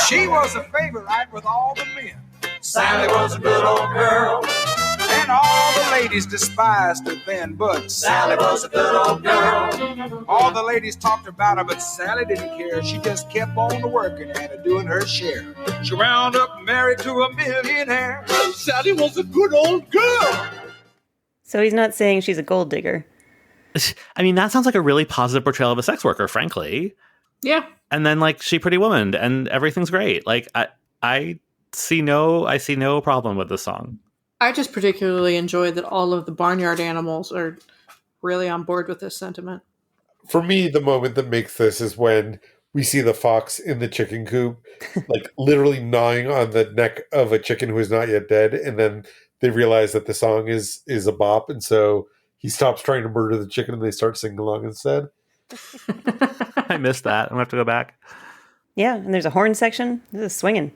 She was a favorite with all the men. Sally was a good old girl. And all the ladies despised her then, but Sally was a good old girl. All the ladies talked about her, but Sally didn't care. She just kept on working and doing her share. She wound up married to a millionaire. Sally was a good old girl. So he's not saying she's a gold digger. I mean, that sounds like a really positive portrayal of a sex worker, frankly. Yeah. And then, like, she Pretty Woman, and everything's great. Like, I see no problem with this song. I just particularly enjoy that all of the barnyard animals are really on board with this sentiment. For me, the moment that makes this is when we see the fox in the chicken coop, like literally gnawing on the neck of a chicken who is not yet dead, and then they realize that the song is a bop, and so he stops trying to murder the chicken, and they start singing along instead. I missed that. I'm going to have to go back. Yeah, and there's a horn section. This is swinging.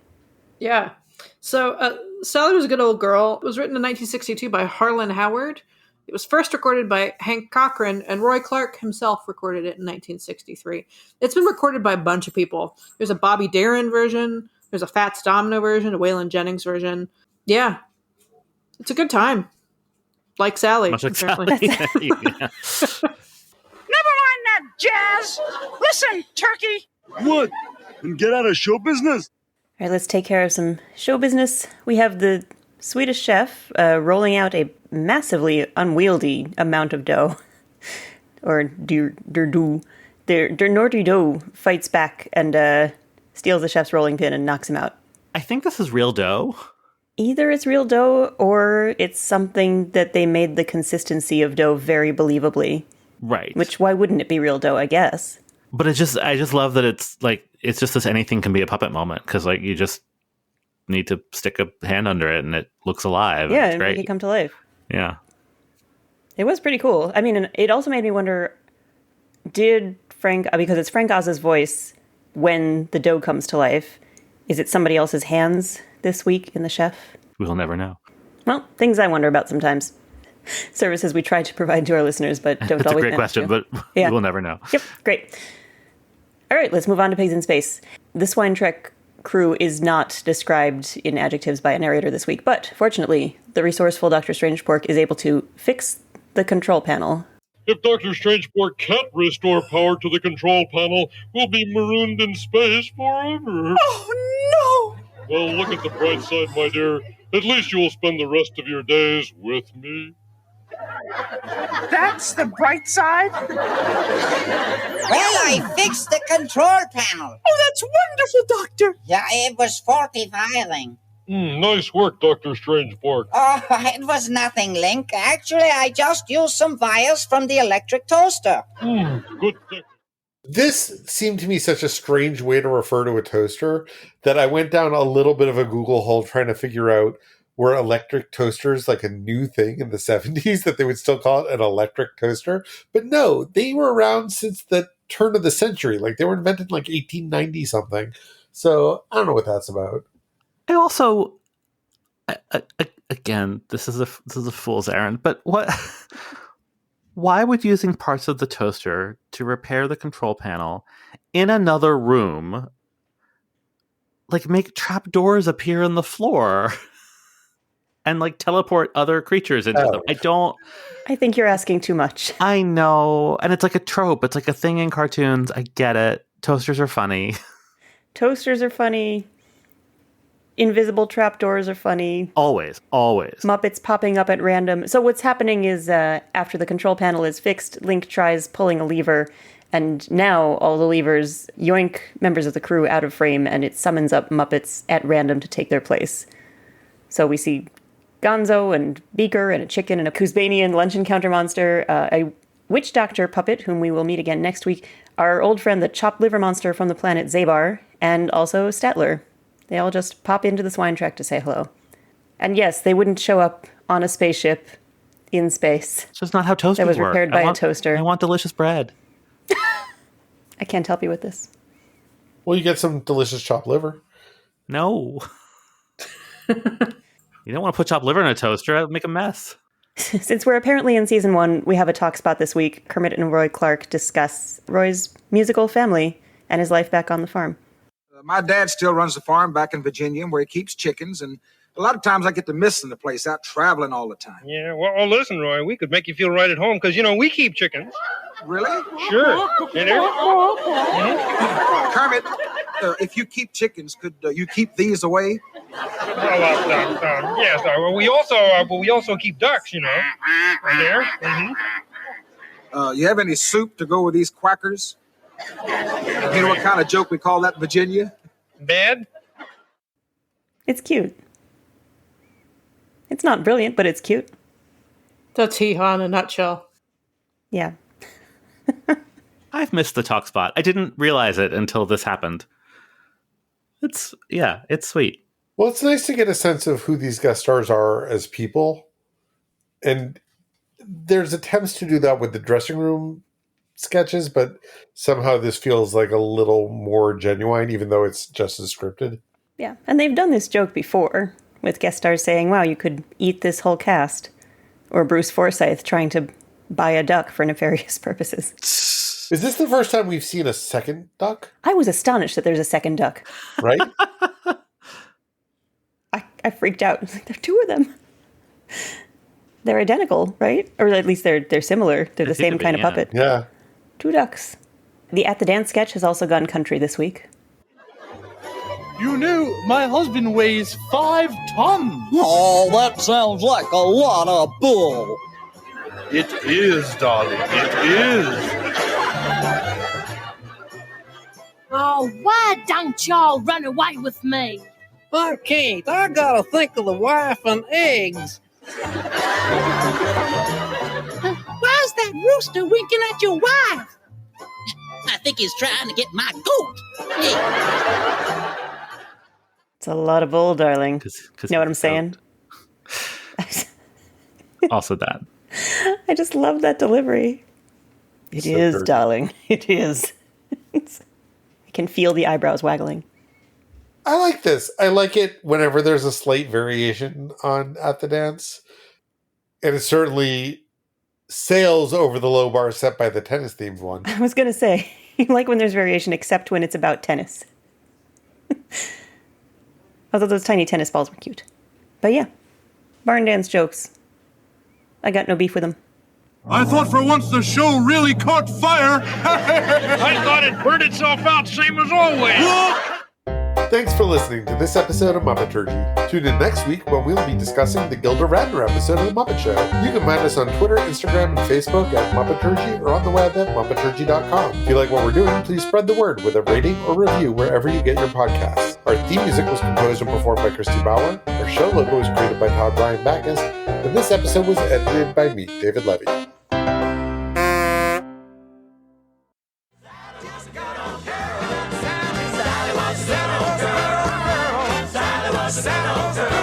Yeah. So, Sally Was a Good Old Girl was written in 1962 by Harlan Howard. It was first recorded by Hank Cochran, and Roy Clark himself recorded it in 1963. It's been recorded by a bunch of people. There's a Bobby Darin version, there's a Fats Domino version, a Waylon Jennings version. Yeah. It's a good time. Like Sally. Much like apparently. Sally. Yeah. Never mind that jazz. Listen, turkey. What? And get out of show business? All right, let's take care of some show business. We have the Swedish chef rolling out a massively unwieldy amount of dough. Or der Norty Dough fights back and steals the chef's rolling pin and knocks him out. I think this is real dough. Either it's real dough or it's something that they made the consistency of dough very believably. Right. Which, why wouldn't it be real dough, I guess? But I just love that it's just this anything can be a puppet moment, because like you just need to stick a hand under it and it looks alive. Yeah, it's and great. make it come to life. Yeah. It was pretty cool. I mean, and it also made me wonder, did Frank, because it's Frank Oz's voice when the dough comes to life, is it somebody else's hands this week in The Chef? We'll never know. Well, things I wonder about sometimes. Services we try to provide to our listeners, but don't That's a always great manage question, to. but Yeah. we'll never know. Yep, great. All right, let's move on to Pigs in Space. The Swine Trek crew is not described in adjectives by a narrator this week, but fortunately, the resourceful Dr. Strangepork is able to fix the control panel. If Dr. Strangepork can't restore power to the control panel, we'll be marooned in space forever. Oh, no! Well, look at the bright side, my dear. At least you will spend the rest of your days with me. That's the bright side? Well, I fixed the control panel. Oh, that's wonderful, Doctor. Yeah, it was faulty filing. Nice work, Dr. Strangeborg. Oh, it was nothing, Link. Actually, I just used some wires from the electric toaster. Good thing. This seemed to me such a strange way to refer to a toaster that I went down a little bit of a Google hole trying to figure out were electric toasters like a new thing in the 70s that they would still call it an electric toaster. But no, they were around since the turn of the century. Like they were invented in like 1890 something. So I don't know what that's about. I also, again, this is a fool's errand. But what? Why would using parts of the toaster to repair the control panel in another room, like make trapdoors appear in the floor and like teleport other creatures into them? I think you're asking too much. I know, and it's like a trope. It's like a thing in cartoons. I get it. Toasters are funny. Toasters are funny. Invisible trapdoors are funny. Always. Muppets popping up at random. So what's happening is after the control panel is fixed, Link tries pulling a lever, and now all the levers yoink members of the crew out of frame, and it summons up Muppets at random to take their place. So we see Gonzo and Beaker and a chicken and a Kuzbanian lunch encounter monster, a witch doctor puppet, whom we will meet again next week, our old friend the chopped liver monster from the planet Zabar, and also Statler. They all just pop into the swine track to say hello. And yes, they wouldn't show up on a spaceship in space. It's just not how toasters work. That was repaired by a toaster. I want delicious bread. I can't help you with this. Well, you get some delicious chopped liver. No. You don't want to put chopped liver in a toaster. It would make a mess. Since we're apparently in season 1, we have a talk spot this week. Kermit and Roy Clark discuss Roy's musical family and his life back on the farm. My dad still runs the farm back in Virginia where he keeps chickens, and a lot of times I get to missing the place, out traveling all the time. Yeah, well, listen, Roy, we could make you feel right at home because, we keep chickens. Really? Sure. Kermit, if you keep chickens, could you keep these away? Well, yes. We also keep ducks, right there. Mm-hmm. You have any soup to go with these quackers? You know what kind of joke we call that in Virginia? Bad? It's cute. It's not brilliant, but it's cute. That's Hee-Haw in a nutshell. Yeah. I've missed the talk spot. I didn't realize it until this happened. It's sweet. Well, it's nice to get a sense of who these guest stars are as people. And there's attempts to do that with the dressing room sketches, but somehow this feels like a little more genuine, even though it's just as scripted. Yeah, and they've done this joke before, with guest stars saying, wow, you could eat this whole cast. Or Bruce Forsyth trying to buy a duck for nefarious purposes. Is this the first time we've seen a second duck? I was astonished that there's a second duck. Right? I freaked out. I was like, there are two of them. They're identical, right? Or at least they're similar. They're the same kind of puppet. Yeah. Two ducks. The At the Dance sketch has also gone country this week. You knew my husband weighs 5 tons. Oh, that sounds like a lot of bull. It is, darling. It is. Oh, why don't y'all run away with me? I can't. I gotta think of the wife and eggs. Why's that rooster winking at your wife? I think he's trying to get my goat. Hey. It's a lot of bull, darling. You know what I'm saying? Also that. I just love that delivery. It is, darling. It is. I can feel the eyebrows waggling. I like this. I like it whenever there's a slight variation on At the Dance. And it certainly sails over the low bar set by the tennis themed one. I was going to say, you like when there's variation, except when it's about tennis. Although those tiny tennis balls were cute. But yeah, barn dance jokes. I got no beef with them. I thought for once the show really caught fire. I thought it burned itself out, same as always. Thanks for listening to this episode of Muppeturgy. Tune in next week when we'll be discussing the Gilda Radner episode of The Muppet Show. You can find us on Twitter, Instagram, and Facebook at Muppeturgy or on the web at Muppeturgy.com. If you like what we're doing, please spread the word with a rating or review wherever you get your podcasts. Our theme music was composed and performed by Christy Bauer. Our show logo was created by Todd Brian Backus. And this episode was edited by me, David Levy. Sally was a good old girl.